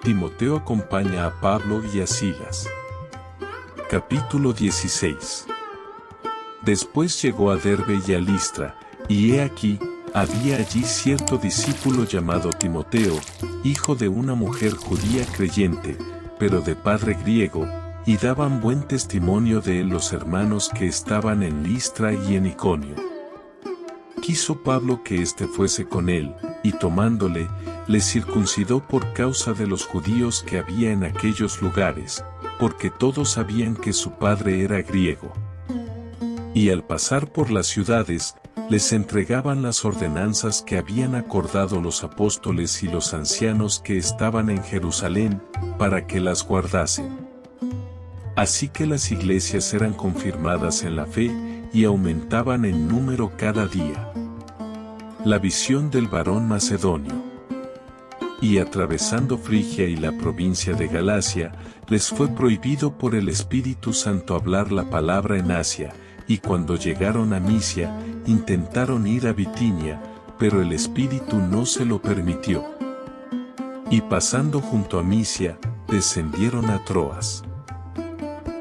Timoteo acompaña a Pablo y a Silas. Capítulo 16. Después llegó a Derbe y a Listra, y he aquí, había allí cierto discípulo llamado Timoteo, hijo de una mujer judía creyente, pero de padre griego, y daban buen testimonio de él los hermanos que estaban en Listra y en Iconio. Quiso Pablo que éste fuese con él, y tomándole, le circuncidó por causa de los judíos que había en aquellos lugares, porque todos sabían que su padre era griego. Y al pasar por las ciudades, les entregaban las ordenanzas que habían acordado los apóstoles y los ancianos que estaban en Jerusalén, para que las guardasen. Así que las iglesias eran confirmadas en la fe, y aumentaban en número cada día. La visión del varón macedonio. Y atravesando Frigia y la provincia de Galacia, les fue prohibido por el Espíritu Santo hablar la palabra en Asia, y cuando llegaron a Misia, intentaron ir a Bitinia, pero el Espíritu no se lo permitió. Y pasando junto a Misia, descendieron a Troas.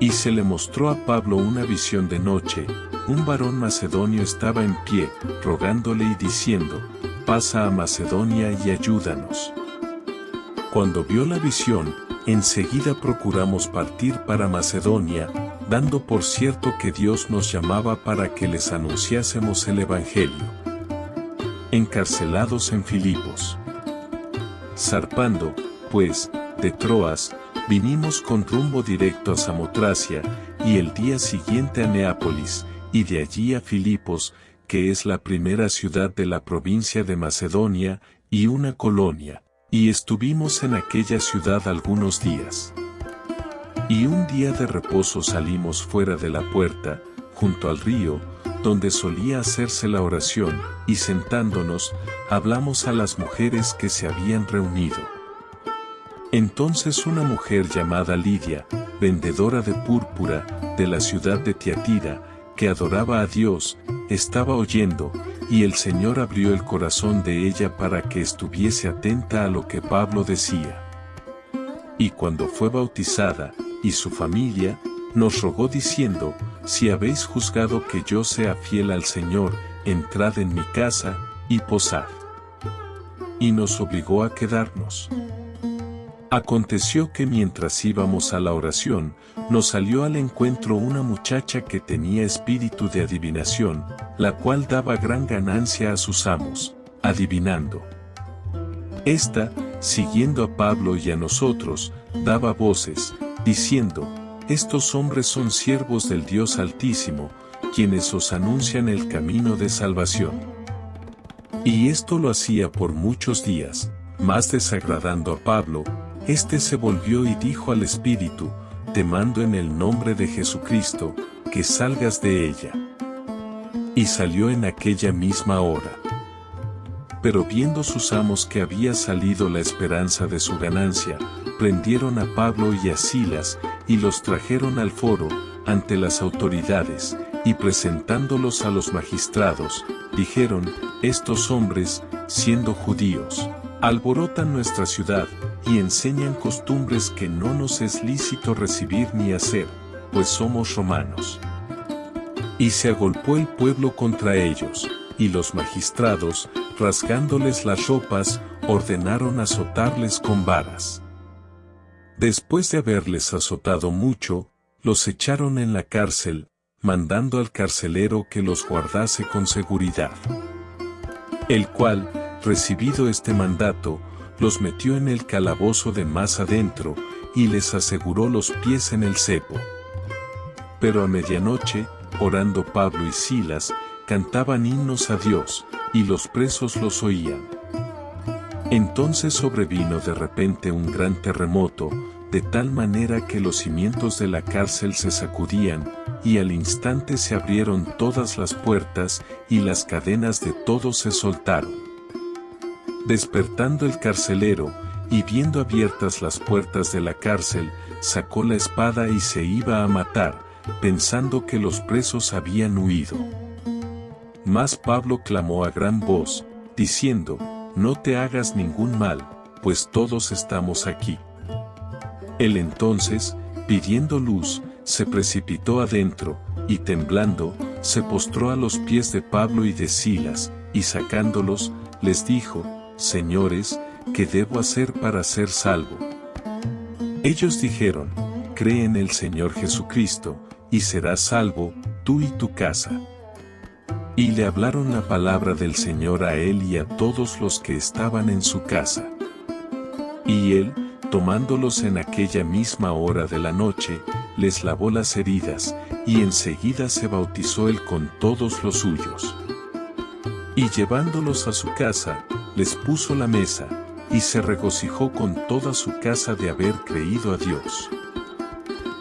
Y se le mostró a Pablo una visión de noche. Un varón macedonio estaba en pie, rogándole y diciendo: pasa a Macedonia y ayúdanos. Cuando vio la visión, enseguida procuramos partir para Macedonia, dando por cierto que Dios nos llamaba para que les anunciásemos el Evangelio. Encarcelados en Filipos. Zarpando, pues, de Troas, vinimos con rumbo directo a Samotracia, y el día siguiente a Neápolis, y de allí a Filipos, que es la primera ciudad de la provincia de Macedonia, y una colonia, y estuvimos en aquella ciudad algunos días. Y un día de reposo salimos fuera de la puerta, junto al río, donde solía hacerse la oración, y sentándonos, hablamos a las mujeres que se habían reunido. Entonces una mujer llamada Lidia, vendedora de púrpura, de la ciudad de Tiatira, que adoraba a Dios, estaba oyendo, y el Señor abrió el corazón de ella para que estuviese atenta a lo que Pablo decía. Y cuando fue bautizada, y su familia, nos rogó diciendo: si habéis juzgado que yo sea fiel al Señor, entrad en mi casa, y posad. Y nos obligó a quedarnos. Aconteció que mientras íbamos a la oración, nos salió al encuentro una muchacha que tenía espíritu de adivinación, la cual daba gran ganancia a sus amos, adivinando. Esta, siguiendo a Pablo y a nosotros, daba voces, diciendo: estos hombres son siervos del Dios Altísimo, quienes os anuncian el camino de salvación. Y esto lo hacía por muchos días, mas desagradando a Pablo, éste se volvió y dijo al espíritu: te mando en el nombre de Jesucristo, que salgas de ella. Y salió en aquella misma hora. Pero viendo sus amos que había salido la esperanza de su ganancia, prendieron a Pablo y a Silas, y los trajeron al foro, ante las autoridades, y presentándolos a los magistrados, dijeron: estos hombres, siendo judíos, alborotan nuestra ciudad, y enseñan costumbres que no nos es lícito recibir ni hacer, pues somos romanos. Y se agolpó el pueblo contra ellos, y los magistrados, rasgándoles las ropas, ordenaron azotarles con varas. Después de haberles azotado mucho, los echaron en la cárcel, mandando al carcelero que los guardase con seguridad. El cual, recibido este mandato, los metió en el calabozo de más adentro, y les aseguró los pies en el cepo. Pero a medianoche, orando Pablo y Silas, cantaban himnos a Dios, y los presos los oían. Entonces sobrevino de repente un gran terremoto, de tal manera que los cimientos de la cárcel se sacudían, y al instante se abrieron todas las puertas, y las cadenas de todos se soltaron. Despertando el carcelero, y viendo abiertas las puertas de la cárcel, sacó la espada y se iba a matar, pensando que los presos habían huido. Mas Pablo clamó a gran voz, diciendo: no te hagas ningún mal, pues todos estamos aquí. Él entonces, pidiendo luz, se precipitó adentro, y temblando, se postró a los pies de Pablo y de Silas, y sacándolos, les dijo: Señores, ¿qué debo hacer para ser salvo? Ellos dijeron: Cree en el Señor Jesucristo, y serás salvo, tú y tu casa. Y le hablaron la palabra del Señor a él y a todos los que estaban en su casa. Y él, tomándolos en aquella misma hora de la noche, les lavó las heridas, y enseguida se bautizó él con todos los suyos. Y llevándolos a su casa, les puso la mesa, y se regocijó con toda su casa de haber creído a Dios.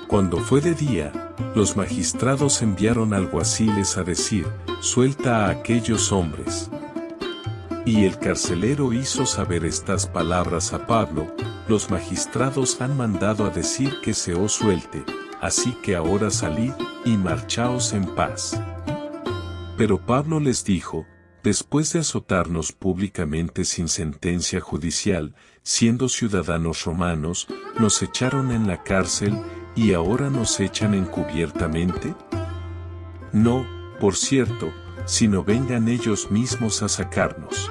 Cuando fue de día, los magistrados enviaron alguaciles a decir: Suelta a aquellos hombres. Y el carcelero hizo saber estas palabras a Pablo: Los magistrados han mandado a decir que se os suelte, así que ahora salid, y marchaos en paz. Pero Pablo les dijo: Después de azotarnos públicamente sin sentencia judicial, siendo ciudadanos romanos, nos echaron en la cárcel, ¿y ahora nos echan encubiertamente? No, por cierto, sino vengan ellos mismos a sacarnos.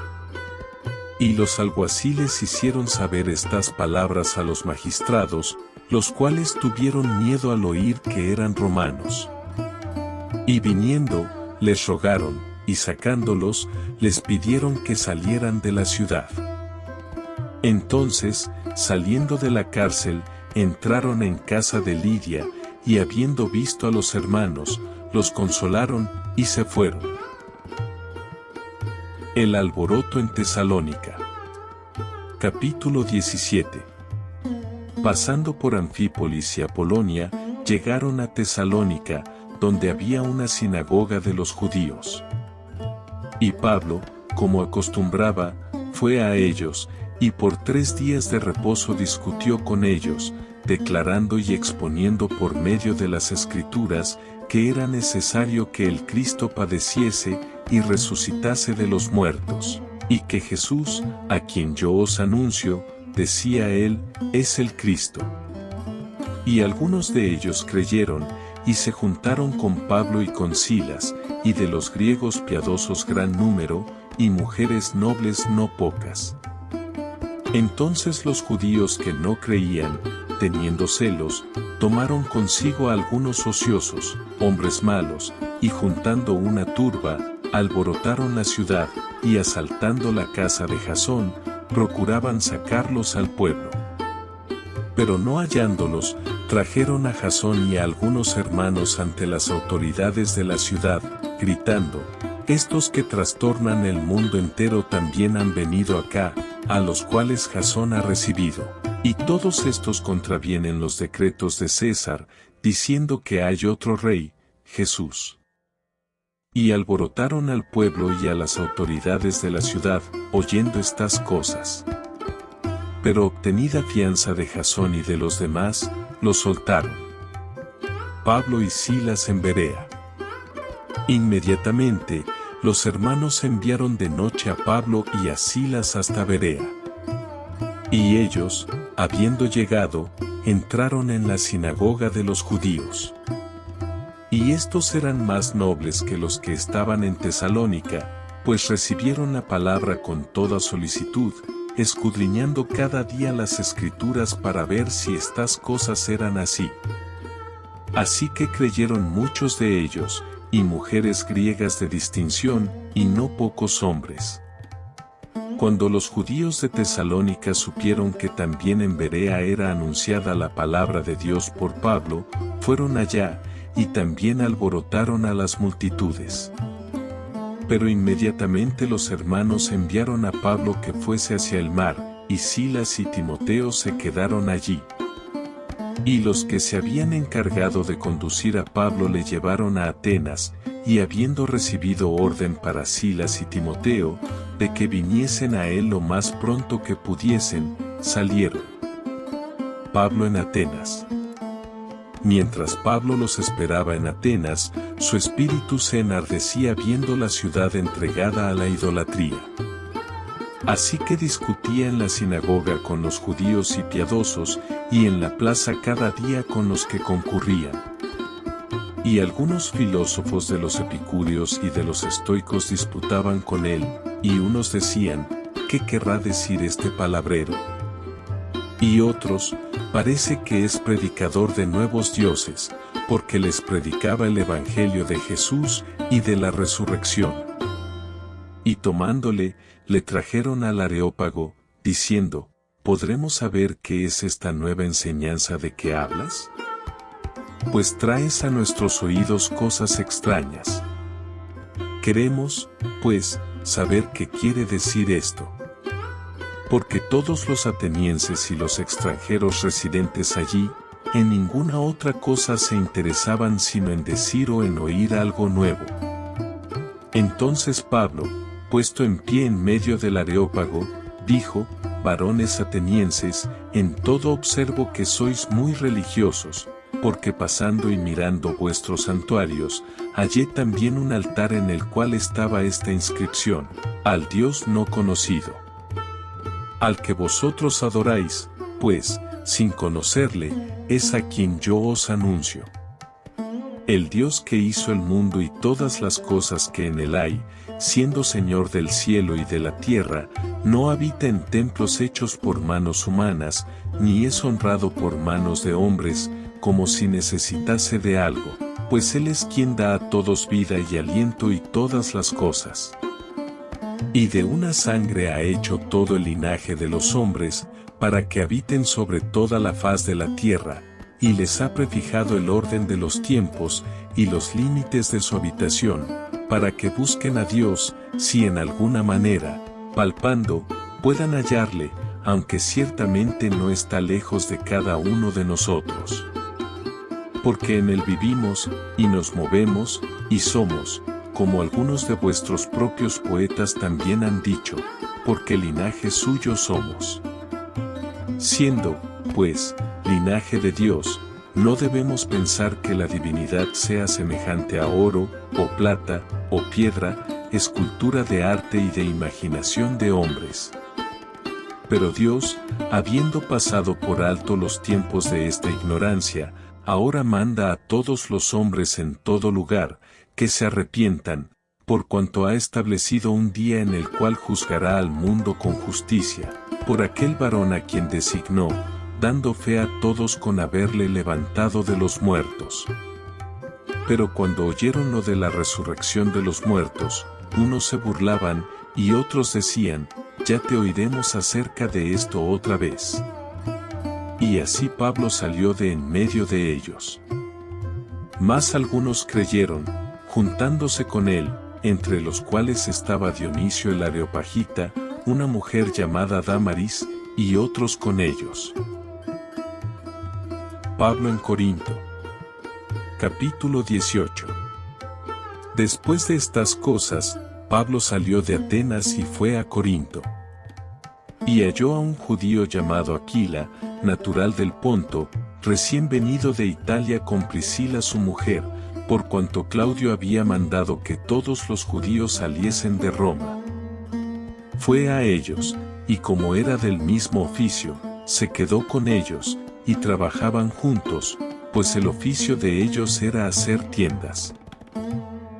Y los alguaciles hicieron saber estas palabras a los magistrados, los cuales tuvieron miedo al oír que eran romanos. Y viniendo, les rogaron, y sacándolos, les pidieron que salieran de la ciudad. Entonces, saliendo de la cárcel, entraron en casa de Lidia, y habiendo visto a los hermanos, los consolaron, y se fueron. El alboroto en Tesalónica. Capítulo 17. Pasando por Anfípolis y Apolonia, llegaron a Tesalónica, donde había una sinagoga de los judíos. Y Pablo, como acostumbraba, fue a ellos, y por 3 días de reposo discutió con ellos, declarando y exponiendo por medio de las Escrituras, que era necesario que el Cristo padeciese, y resucitase de los muertos, y que Jesús, a quien yo os anuncio, decía él, es el Cristo. Y algunos de ellos creyeron, y se juntaron con Pablo y con Silas, y de los griegos piadosos gran número, y mujeres nobles no pocas. Entonces los judíos que no creían, teniendo celos, tomaron consigo a algunos ociosos, hombres malos, y juntando una turba, alborotaron la ciudad, y asaltando la casa de Jasón, procuraban sacarlos al pueblo. Pero no hallándolos, trajeron a Jasón y a algunos hermanos ante las autoridades de la ciudad, gritando: Estos que trastornan el mundo entero también han venido acá, a los cuales Jasón ha recibido. Y todos estos contravienen los decretos de César, diciendo que hay otro rey, Jesús. Y alborotaron al pueblo y a las autoridades de la ciudad, oyendo estas cosas. Pero obtenida fianza de Jasón y de los demás, los soltaron. Pablo y Silas en Berea. Inmediatamente, los hermanos enviaron de noche a Pablo y a Silas hasta Berea. Y ellos, habiendo llegado, entraron en la sinagoga de los judíos. Y estos eran más nobles que los que estaban en Tesalónica, pues recibieron la palabra con toda solicitud, escudriñando cada día las Escrituras para ver si estas cosas eran así. Así que creyeron muchos de ellos, y mujeres griegas de distinción, y no pocos hombres. Cuando los judíos de Tesalónica supieron que también en Berea era anunciada la palabra de Dios por Pablo, fueron allá, y también alborotaron a las multitudes. Pero inmediatamente los hermanos enviaron a Pablo que fuese hacia el mar, y Silas y Timoteo se quedaron allí. Y los que se habían encargado de conducir a Pablo le llevaron a Atenas, y habiendo recibido orden para Silas y Timoteo, de que viniesen a él lo más pronto que pudiesen, salieron. Pablo en Atenas. Mientras Pablo los esperaba en Atenas, su espíritu se enardecía viendo la ciudad entregada a la idolatría. Así que discutía en la sinagoga con los judíos y piadosos, y en la plaza cada día con los que concurrían. Y algunos filósofos de los epicúreos y de los estoicos disputaban con él, y unos decían, ¿qué querrá decir este palabrero? Y otros, parece que es predicador de nuevos dioses, porque les predicaba el evangelio de Jesús y de la resurrección. Y tomándole, le trajeron al Areópago, diciendo, ¿podremos saber qué es esta nueva enseñanza de que hablas? Pues traes a nuestros oídos cosas extrañas. Queremos, pues, saber qué quiere decir esto. Porque todos los atenienses y los extranjeros residentes allí, en ninguna otra cosa se interesaban sino en decir o en oír algo nuevo. Entonces Pablo, puesto en pie en medio del Areópago, dijo, varones atenienses, en todo observo que sois muy religiosos, porque pasando y mirando vuestros santuarios, hallé también un altar en el cual estaba esta inscripción, al Dios no conocido. Al que vosotros adoráis, pues, sin conocerle, es a quien yo os anuncio. El Dios que hizo el mundo y todas las cosas que en él hay, siendo Señor del cielo y de la tierra, no habita en templos hechos por manos humanas, ni es honrado por manos de hombres, como si necesitase de algo, pues Él es quien da a todos vida y aliento y todas las cosas. Y de una sangre ha hecho todo el linaje de los hombres, para que habiten sobre toda la faz de la tierra, y les ha prefijado el orden de los tiempos, y los límites de su habitación, para que busquen a Dios, si en alguna manera, palpando, puedan hallarle, aunque ciertamente no está lejos de cada uno de nosotros. Porque en él vivimos, y nos movemos, y somos, como algunos de vuestros propios poetas también han dicho, porque linaje suyo somos. Siendo, pues, linaje de Dios, no debemos pensar que la divinidad sea semejante a oro, o plata, o piedra, escultura de arte y de imaginación de hombres. Pero Dios, habiendo pasado por alto los tiempos de esta ignorancia, ahora manda a todos los hombres en todo lugar, que se arrepientan, por cuanto ha establecido un día en el cual juzgará al mundo con justicia, por aquel varón a quien designó, dando fe a todos con haberle levantado de los muertos. Pero cuando oyeron lo de la resurrección de los muertos, unos se burlaban, y otros decían, ya te oiremos acerca de esto otra vez. Y así Pablo salió de en medio de ellos. Mas algunos creyeron, juntándose con él, entre los cuales estaba Dionisio el Areopagita, una mujer llamada Dámaris, y otros con ellos. Pablo en Corinto. Capítulo 18. Después de estas cosas, Pablo salió de Atenas y fue a Corinto. Y halló a un judío llamado Aquila, natural del Ponto, recién venido de Italia con Priscila su mujer, por cuanto Claudio había mandado que todos los judíos saliesen de Roma. Fue a ellos, y como era del mismo oficio, se quedó con ellos, y trabajaban juntos, pues el oficio de ellos era hacer tiendas.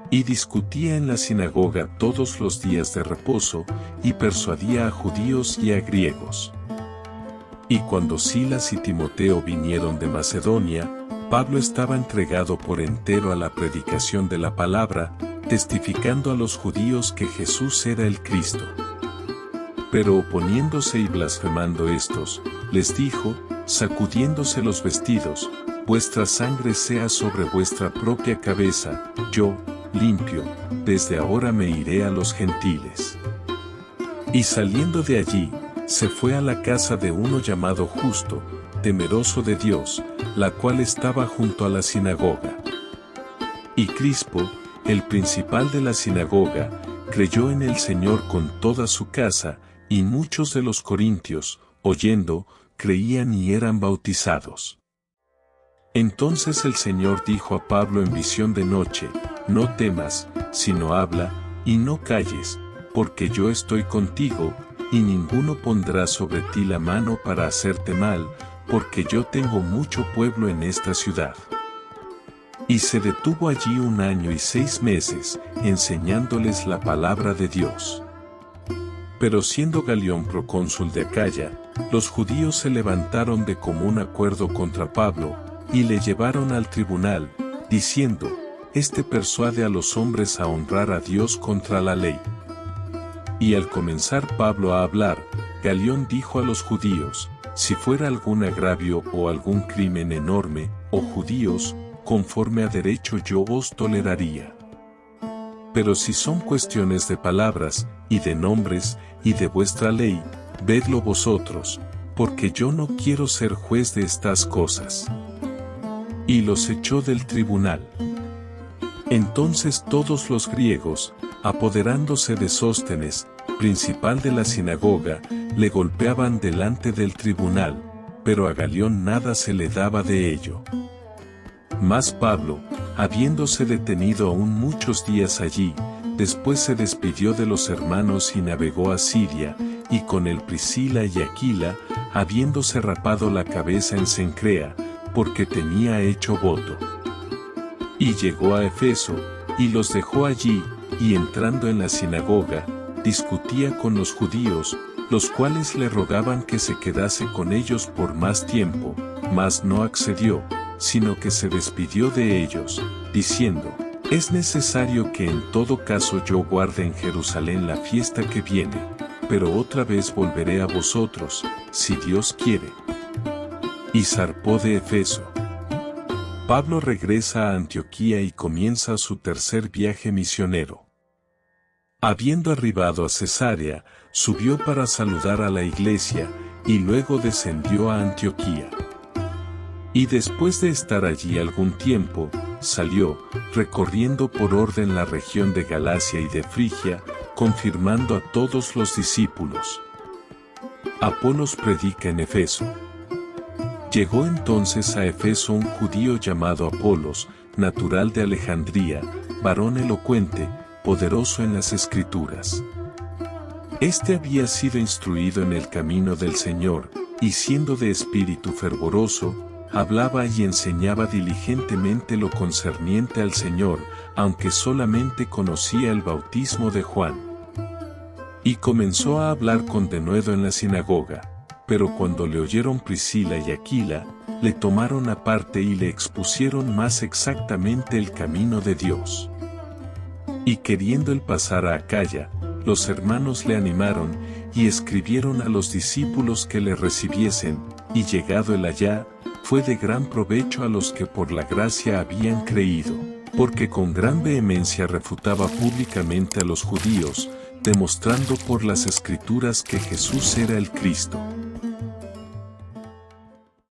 Y discutía en la sinagoga todos los días de reposo, y persuadía a judíos y a griegos. Y cuando Silas y Timoteo vinieron de Macedonia, Pablo estaba entregado por entero a la predicación de la palabra, testificando a los judíos que Jesús era el Cristo. Pero oponiéndose y blasfemando estos, les dijo, sacudiéndose los vestidos, vuestra sangre sea sobre vuestra propia cabeza, yo, limpio, desde ahora me iré a los gentiles. Y saliendo de allí, se fue a la casa de uno llamado Justo, temeroso de Dios, la cual estaba junto a la sinagoga. Y Crispo, el principal de la sinagoga, creyó en el Señor con toda su casa, y muchos de los corintios, oyendo, creían y eran bautizados. Entonces el Señor dijo a Pablo en visión de noche, no temas, sino habla, y no calles, porque yo estoy contigo, y ninguno pondrá sobre ti la mano para hacerte mal, porque yo tengo mucho pueblo en esta ciudad. Y se detuvo allí 1 año y 6 meses, enseñándoles la palabra de Dios. Pero siendo Galión procónsul de Acaya, los judíos se levantaron de común acuerdo contra Pablo, y le llevaron al tribunal, diciendo, «Este persuade a los hombres a honrar a Dios contra la ley». Y al comenzar Pablo a hablar, Galión dijo a los judíos, «Si fuera algún agravio o algún crimen enorme, oh judíos, conforme a derecho yo os toleraría. Pero si son cuestiones de palabras, y de nombres, y de vuestra ley, vedlo vosotros, porque yo no quiero ser juez de estas cosas». Y los echó del tribunal. Entonces todos los griegos, apoderándose de Sóstenes, principal de la sinagoga, le golpeaban delante del tribunal, pero a Galión nada se le daba de ello. Mas Pablo, habiéndose detenido aún muchos días allí, después se despidió de los hermanos y navegó a Siria, y con él Priscila y Aquila, habiéndose rapado la cabeza en Cencrea, porque tenía hecho voto. Y llegó a Efeso, y los dejó allí, y entrando en la sinagoga, discutía con los judíos, los cuales le rogaban que se quedase con ellos por más tiempo, mas no accedió, sino que se despidió de ellos, diciendo, «Es necesario que en todo caso yo guarde en Jerusalén la fiesta que viene, pero otra vez volveré a vosotros, si Dios quiere». Y zarpó de Efeso. Pablo regresa a Antioquía y comienza su tercer viaje misionero. Habiendo arribado a Cesarea, subió para saludar a la iglesia, y luego descendió a Antioquía. Y después de estar allí algún tiempo, salió, recorriendo por orden la región de Galacia y de Frigia, confirmando a todos los discípulos. Apolos predica en Efeso. Llegó entonces a Efeso un judío llamado Apolos, natural de Alejandría, varón elocuente, poderoso en las Escrituras. Este había sido instruido en el camino del Señor, y siendo de espíritu fervoroso, hablaba y enseñaba diligentemente lo concerniente al Señor, aunque solamente conocía el bautismo de Juan. Y comenzó a hablar con denuedo en la sinagoga. Pero cuando le oyeron Priscila y Aquila, le tomaron aparte y le expusieron más exactamente el camino de Dios. Y queriendo él pasar a Acaya, los hermanos le animaron, y escribieron a los discípulos que le recibiesen, y llegado él allá, fue de gran provecho a los que por la gracia habían creído, porque con gran vehemencia refutaba públicamente a los judíos, demostrando por las Escrituras que Jesús era el Cristo.